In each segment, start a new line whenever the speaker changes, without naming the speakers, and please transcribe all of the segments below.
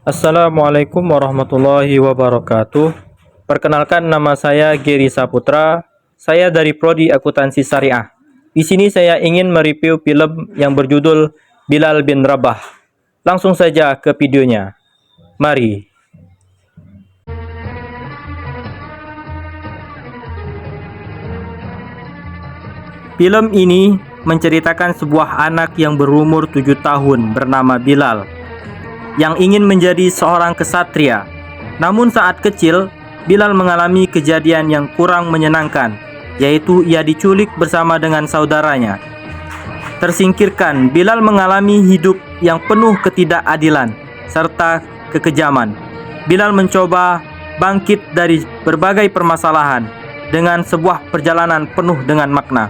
Assalamualaikum warahmatullahi wabarakatuh. Perkenalkan, nama saya Geri Saputra. Saya dari Prodi Akuntansi Syariah. Di sini saya ingin mereview film yang berjudul Bilal bin Rabah. Langsung saja ke videonya. Mari. Film ini menceritakan sebuah anak yang berumur 7 tahun bernama Bilal yang ingin menjadi seorang kesatria. Namun saat kecil, Bilal mengalami kejadian yang kurang menyenangkan, yaitu ia diculik bersama dengan saudaranya. Tersingkirkan, Bilal mengalami hidup yang penuh ketidakadilan serta kekejaman. Bilal mencoba bangkit dari berbagai permasalahan dengan sebuah perjalanan penuh dengan makna.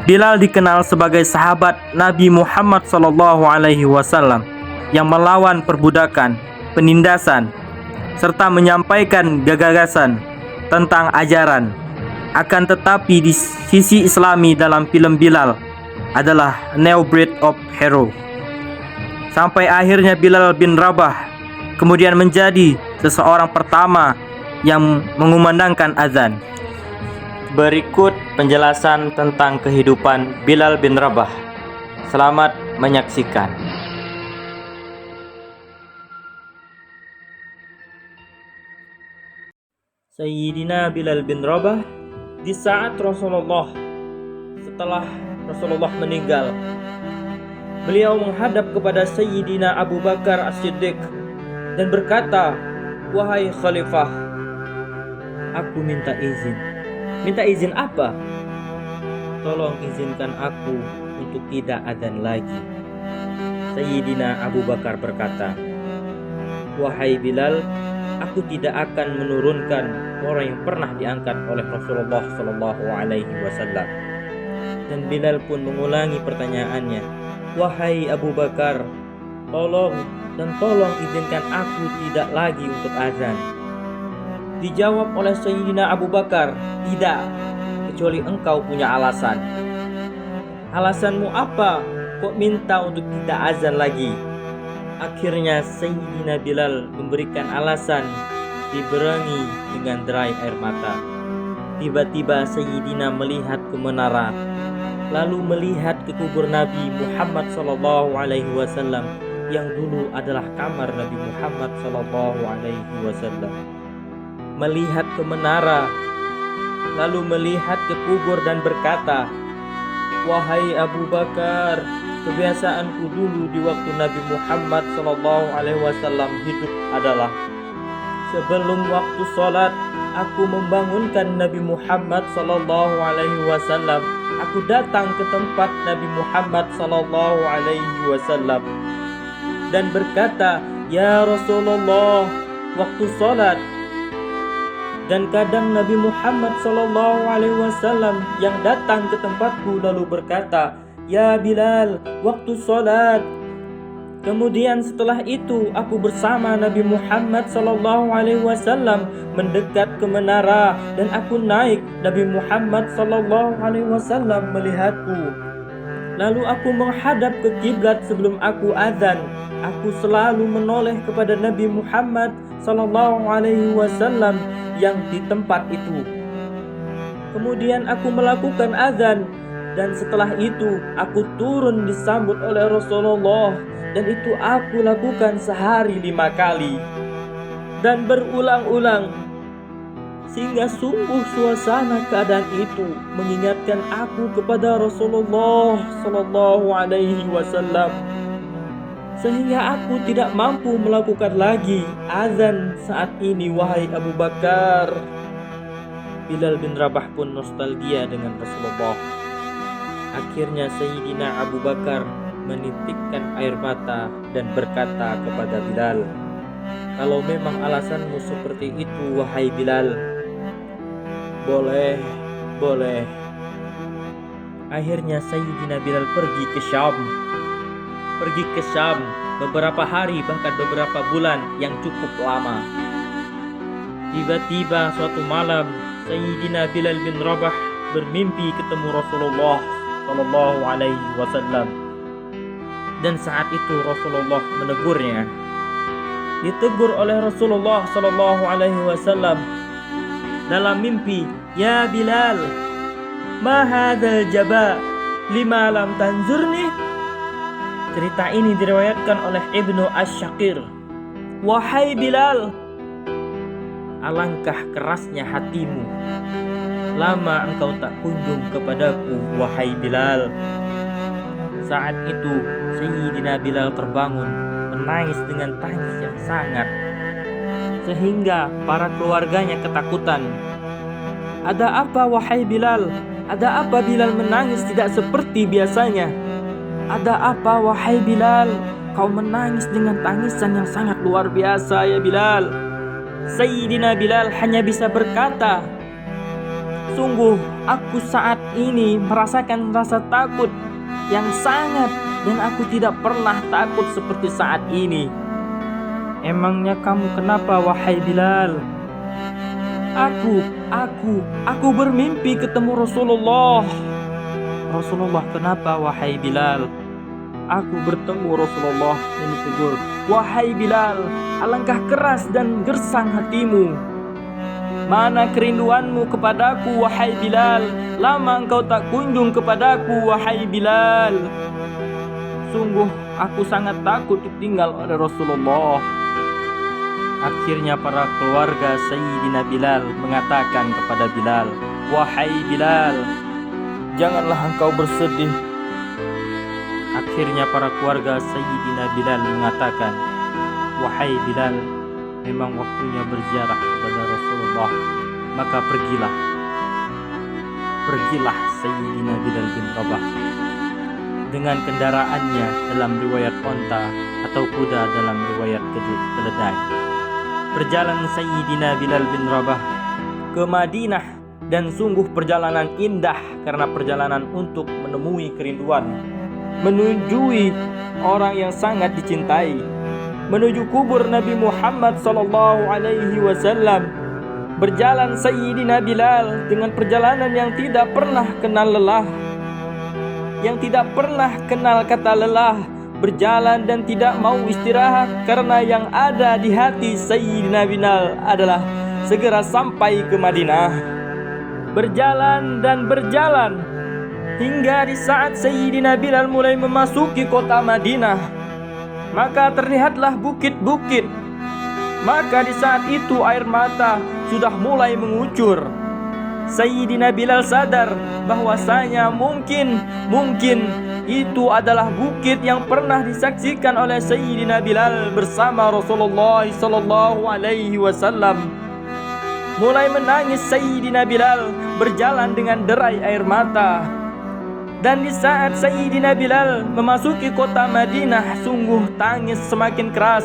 Bilal dikenal sebagai sahabat Nabi Muhammad SAW yang melawan perbudakan, penindasan, serta menyampaikan gagasan tentang ajaran. Akan tetapi di sisi Islami dalam film Bilal adalah new breed of hero. Sampai akhirnya Bilal bin Rabah kemudian menjadi seseorang pertama yang mengumandangkan azan. Berikut penjelasan tentang kehidupan Bilal bin Rabah. Selamat menyaksikan. Sayyidina Bilal bin Rabah di saat setelah Rasulullah meninggal, beliau menghadap kepada Sayyidina Abu Bakar As-Siddiq dan berkata, "Wahai Khalifah, aku minta izin." "Minta izin apa?" "Tolong izinkan aku untuk tidak adzan lagi." Sayyidina Abu Bakar berkata, "Wahai Bilal, aku tidak akan menurunkan orang yang pernah diangkat oleh Rasulullah SAW." Dan Bilal pun mengulangi pertanyaannya, "Wahai Abu Bakar, tolong izinkan aku tidak lagi untuk azan." Dijawab oleh Sayyidina Abu Bakar, "Tidak, kecuali engkau punya alasan." "Alasanmu apa? Kok minta untuk tidak azan lagi?" Akhirnya Sayyidina Bilal memberikan alasan, dibarengi dengan derai air mata. Tiba-tiba Sayyidina melihat ke menara, lalu melihat ke kubur Nabi Muhammad SAW yang dulu adalah kamar Nabi Muhammad SAW. Melihat ke menara, lalu melihat ke kubur dan berkata, "Wahai Abu Bakar, kebiasaanku dulu di waktu Nabi Muhammad SAW hidup adalah sebelum waktu sholat, aku membangunkan Nabi Muhammad SAW. Aku datang ke tempat Nabi Muhammad SAW dan berkata, 'Ya Rasulullah, waktu sholat.' Dan kadang Nabi Muhammad SAW yang datang ke tempatku lalu berkata, 'Ya Bilal, waktu sholat.' Kemudian setelah itu aku bersama Nabi Muhammad SAW mendekat ke menara dan aku naik. Nabi Muhammad SAW melihatku. Lalu aku menghadap ke kiblat sebelum aku azan. Aku selalu menoleh kepada Nabi Muhammad SAW yang di tempat itu. Kemudian aku melakukan azan. Dan setelah itu aku turun disambut oleh Rasulullah. Dan itu aku lakukan sehari 5 kali dan berulang-ulang, sehingga sungguh suasana keadaan itu mengingatkan aku kepada Rasulullah SAW, sehingga aku tidak mampu melakukan lagi azan saat ini. Wahai Abu Bakar." Bilal bin Rabah pun nostalgia dengan Rasulullah. Akhirnya Sayyidina Abu Bakar menitikkan air mata dan berkata kepada Bilal, "Kalau memang alasanmu seperti itu, wahai Bilal, boleh." Akhirnya Sayyidina Bilal pergi ke Syam beberapa hari, bahkan beberapa bulan yang cukup lama. Tiba-tiba suatu malam Sayyidina Bilal bin Rabah bermimpi ketemu Rasulullah SAW. Dan saat itu Rasulullah menegurnya, ditegur oleh Rasulullah Shallallahu Alaihi Wasallam dalam mimpi, "Ya Bilal, ma hadzal jaba, lima lam tanzurni?" Cerita ini diriwayatkan oleh Ibnu Asy-Syakir. "Wahai Bilal, alangkah kerasnya hatimu, lama engkau tak kunjung kepadaku, wahai Bilal." Saat itu Sayyidina Bilal terbangun, menangis dengan tangis yang sangat, sehingga para keluarganya ketakutan. "Ada apa wahai Bilal? Ada apa Bilal menangis tidak seperti biasanya? Ada apa wahai Bilal? Kau menangis dengan tangisan yang sangat luar biasa ya Bilal." Sayyidina Bilal hanya bisa berkata, "Sungguh aku saat ini merasakan rasa takut yang sangat, dan aku tidak pernah takut seperti saat ini." "Emangnya kamu kenapa wahai Bilal?" Aku bermimpi ketemu Rasulullah." "Rasulullah kenapa wahai Bilal?" "Aku bertemu Rasulullah yang ditegur, 'Wahai Bilal, alangkah keras dan gersang hatimu. Mana kerinduanmu kepadaku wahai Bilal? Lama engkau tak kunjung kepadaku wahai Bilal.' Sungguh aku sangat takut ditinggal oleh Rasulullah." Akhirnya para keluarga Sayyidina Bilal mengatakan kepada Bilal, "Wahai Bilal, janganlah engkau bersedih." Akhirnya para keluarga Sayyidina Bilal mengatakan, "Wahai Bilal, memang waktunya berziarah kepada Rasulullah, maka pergilah Sayyidina Bilal bin Rabah dengan kendaraannya, dalam riwayat onta atau kuda dalam riwayat keledai. Perjalanan Sayyidina Bilal bin Rabah ke Madinah, dan sungguh perjalanan indah karena perjalanan untuk menemui kerinduan, menuju orang yang sangat dicintai, menuju kubur Nabi Muhammad Sallallahu Alaihi Wasallam. Berjalan Sayyidina Bilal dengan perjalanan yang tidak pernah kenal lelah, yang tidak pernah kenal kata lelah, berjalan dan tidak mau istirahat, karena yang ada di hati Sayyidina Bilal adalah segera sampai ke Madinah. Berjalan dan berjalan hingga di saat Sayyidina Bilal mulai memasuki kota Madinah, maka terlihatlah bukit-bukit. Maka di saat itu air mata sudah mulai mengucur. Sayyidina Bilal sadar bahwasanya mungkin itu adalah bukit yang pernah disaksikan oleh Sayyidina Bilal bersama Rasulullah sallallahu alaihi wasallam. Mulai menangis Sayyidina Bilal, berjalan dengan derai air mata. Dan di saat Sayyidina Bilal memasuki kota Madinah, sungguh tangis semakin keras.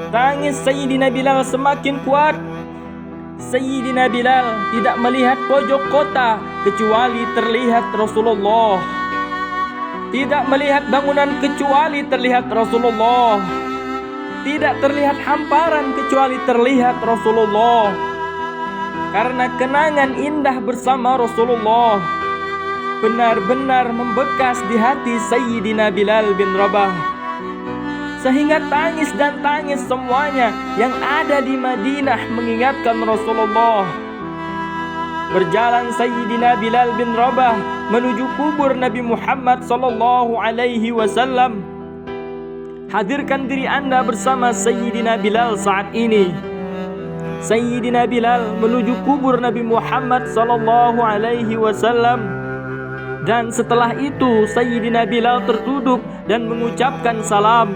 Tangis Sayyidina Bilal semakin kuat. Sayyidina Bilal tidak melihat pojok kota kecuali terlihat Rasulullah. Tidak melihat bangunan kecuali terlihat Rasulullah. Tidak terlihat hamparan kecuali terlihat Rasulullah. Karena kenangan indah bersama Rasulullah benar-benar membekas di hati Sayyidina Bilal bin Rabah, sehingga tangis dan tangis semuanya yang ada di Madinah mengingatkan Rasulullah. Berjalan Sayyidina Bilal bin Rabah menuju kubur Nabi Muhammad sallallahu alaihi wasallam. Hadirkan diri Anda bersama Sayyidina Bilal saat ini. Sayyidina Bilal menuju kubur Nabi Muhammad sallallahu alaihi wasallam. Dan setelah itu Sayyidina Bilal terduduk dan mengucapkan salam.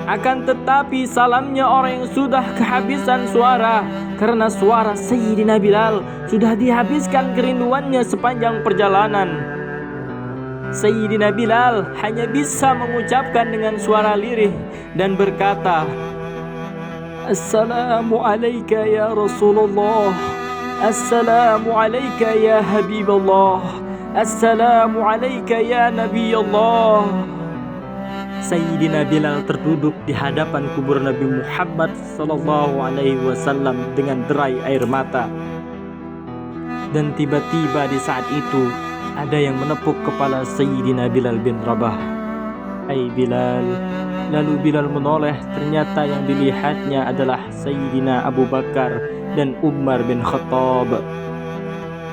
Akan tetapi salamnya orang yang sudah kehabisan suara, karena suara Sayyidina Bilal sudah dihabiskan kerinduannya sepanjang perjalanan. Sayyidina Bilal hanya bisa mengucapkan dengan suara lirih dan berkata, "Assalamu alayka ya Rasulullah, Assalamu alayka ya Habiballah, Assalamu alayka ya Nabi Allah." Sayyidina Bilal terduduk di hadapan kubur Nabi Muhammad sallallahu alaihi wasallam dengan derai air mata. Dan tiba-tiba di saat itu ada yang menepuk kepala Sayyidina Bilal bin Rabah. wahai Bilal. Lalu Bilal menoleh, ternyata yang dilihatnya adalah Sayyidina Abu Bakar dan Umar bin Khattab.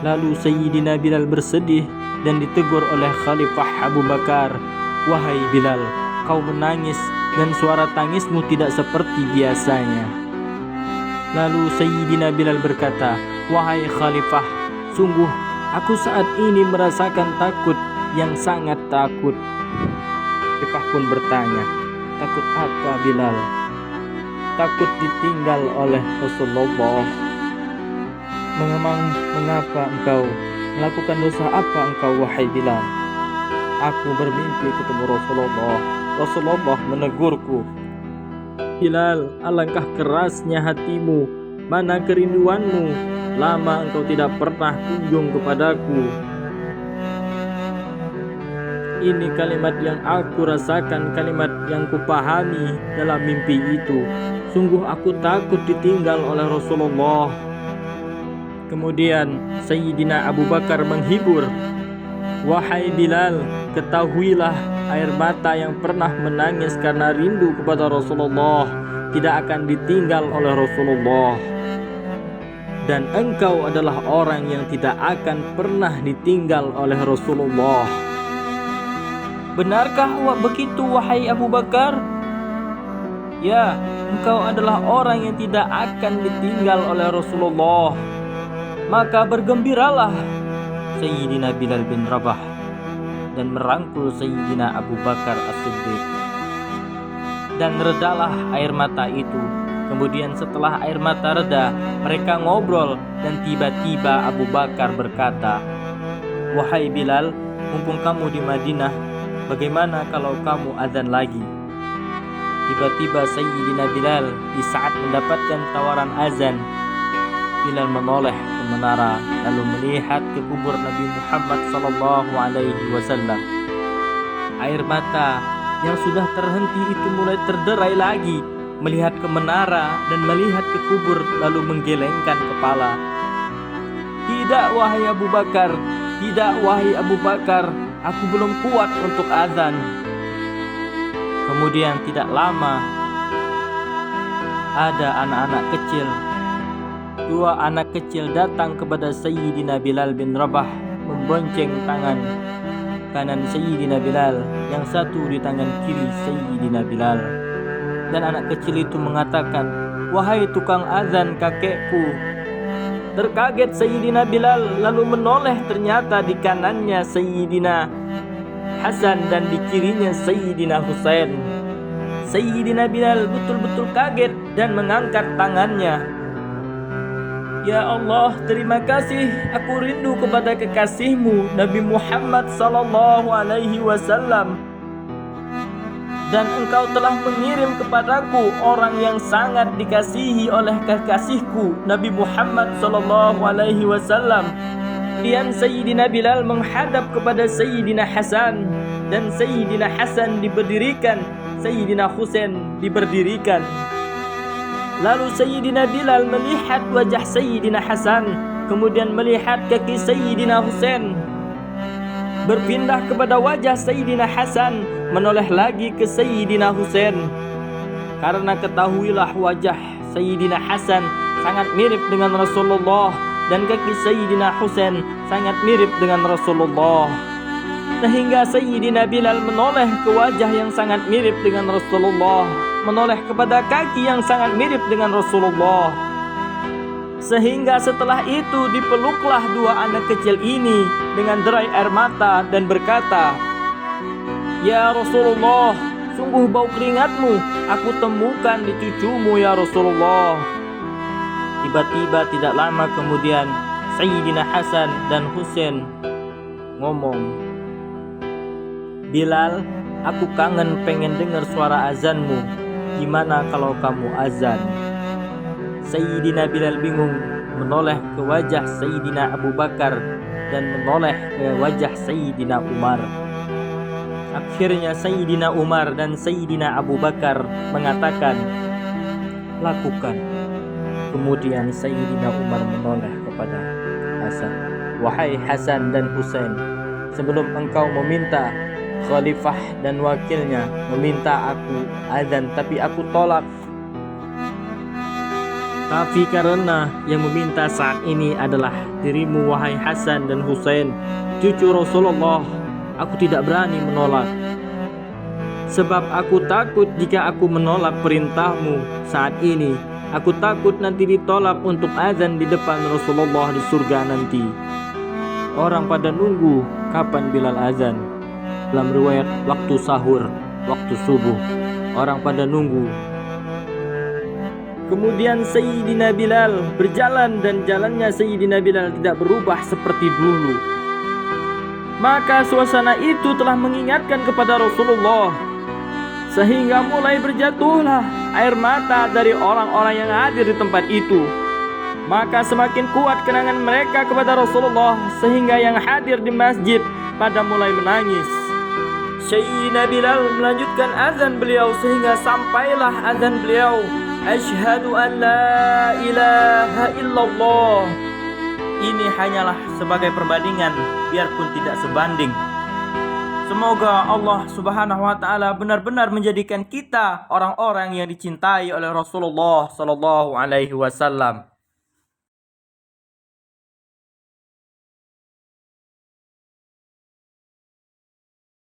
Lalu Sayyidina Bilal bersedih dan ditegur oleh Khalifah Abu Bakar, "Wahai Bilal, kau menangis dan suara tangismu tidak seperti biasanya." Lalu Sayyidina Bilal berkata, "Wahai Khalifah, sungguh aku saat ini merasakan takut yang sangat takut." Khalifah pun bertanya, "Takut apa Bilal?" "Takut ditinggal oleh Rasulullah." Mengapa engkau melakukan dosa apa engkau wahai Bilal?" "Aku bermimpi ketemu Rasulullah. Rasulullah menegurku, 'Bilal, alangkah kerasnya hatimu, mana kerinduanmu, lama engkau tidak pernah kunjung kepadaku.' Ini kalimat yang aku rasakan, kalimat yang kupahami dalam mimpi itu. Sungguh aku takut ditinggal oleh Rasulullah." Kemudian Sayyidina Abu Bakar menghibur, "Wahai Bilal, ketahuilah air mata yang pernah menangis karena rindu kepada Rasulullah tidak akan ditinggal oleh Rasulullah. Dan engkau adalah orang yang tidak akan pernah ditinggal oleh Rasulullah." "Benarkah begitu wahai Abu Bakar?" "Ya, engkau adalah orang yang tidak akan ditinggal oleh Rasulullah. Maka bergembiralah Sayyidina Bilal bin Rabah dan merangkul Sayyidina Abu Bakar As-Siddiq. Dan redalah air mata itu. Kemudian setelah air mata reda, mereka ngobrol dan tiba-tiba Abu Bakar berkata, "Wahai Bilal, mumpung kamu di Madinah, bagaimana kalau kamu azan lagi?" Tiba-tiba Sayyidina Bilal di saat mendapatkan tawaran azan, Bilal menoleh ke menara lalu melihat ke kubur Nabi Muhammad SAW. Air mata yang sudah terhenti itu mulai terderai lagi, melihat ke menara dan melihat ke kubur lalu menggelengkan kepala. "Tidak wahai Abu Bakar, tidak wahai Abu Bakar, aku belum kuat untuk azan." Kemudian tidak lama ada anak-anak kecil. Dua anak kecil datang kepada Sayyidina Bilal bin Rabah membonceng tangan kanan Sayyidina Bilal, yang satu di tangan kiri Sayyidina Bilal. Dan anak kecil itu mengatakan, "Wahai tukang azan kakekku." Terkaget Sayyidina Bilal lalu menoleh, ternyata di kanannya Sayyidina Hasan dan di kirinya Sayyidina Husain. Sayyidina Bilal betul-betul kaget dan mengangkat tangannya. "Ya Allah, terima kasih, aku rindu kepada kekasihmu Nabi Muhammad SAW. Dan engkau telah mengirim kepadaku orang yang sangat dikasihi oleh kekasihku Nabi Muhammad SAW." Kemudian Sayyidina Bilal menghadap kepada Sayyidina Hasan, dan Sayyidina Hasan diberdirikan, Sayyidina Husain diberdirikan. Lalu Sayyidina Bilal melihat wajah Sayyidina Hasan, kemudian melihat kaki Sayyidina Husain. Berpindah kepada wajah Sayyidina Hasan, menoleh lagi ke Sayyidina Husain. Karena ketahuilah wajah Sayyidina Hasan sangat mirip dengan Rasulullah, dan kaki Sayyidina Husain sangat mirip dengan Rasulullah. Sehingga Sayyidina Bilal menoleh ke wajah yang sangat mirip dengan Rasulullah, menoleh kepada kaki yang sangat mirip dengan Rasulullah. Sehingga setelah itu dipeluklah dua anak kecil ini dengan derai air mata dan berkata, "Ya Rasulullah, sungguh bau keringatmu aku temukan di cucumu ya Rasulullah." Tiba-tiba tidak lama kemudian Sayyidina Hasan dan Husain ngomong, "Bilal, aku kangen pengen dengar suara azanmu. Gimana kalau kamu azan?" Sayyidina Bilal bingung, menoleh ke wajah Sayyidina Abu Bakar dan menoleh ke wajah Sayyidina Umar. Akhirnya Sayyidina Umar dan Sayyidina Abu Bakar mengatakan, "Lakukan." Kemudian Sayyidina Umar menoleh kepada Hasan, "Wahai Hasan dan Husain, sebelum engkau meminta khalifah dan wakilnya meminta aku azan, tapi aku tolak. Tapi karena yang meminta saat ini adalah dirimu, wahai Hasan dan Husain, cucu Rasulullah, aku tidak berani menolak. Sebab aku takut jika aku menolak perintahmu saat ini, aku takut nanti ditolak untuk azan di depan Rasulullah di surga nanti. Orang pada nunggu kapan Bilal azan. Dalam riwayat waktu sahur, waktu subuh, orang pada nunggu. Kemudian Sayyidina Bilal berjalan dan jalannya Sayyidina Bilal tidak berubah seperti dulu. Maka suasana itu telah mengingatkan kepada Rasulullah, sehingga mulai berjatuhlah air mata dari orang-orang yang hadir di tempat itu. Maka semakin kuat kenangan mereka kepada Rasulullah, sehingga yang hadir di masjid pada mulai menangis. Sayyidina Bilal melanjutkan azan beliau sehingga sampailah azan beliau, Asyhadu an la ilaha illallah. Ini hanyalah sebagai perbandingan, biarpun tidak sebanding. Semoga Allah Subhanahu wa taala benar-benar menjadikan kita orang-orang yang dicintai oleh Rasulullah sallallahu alaihi wasallam.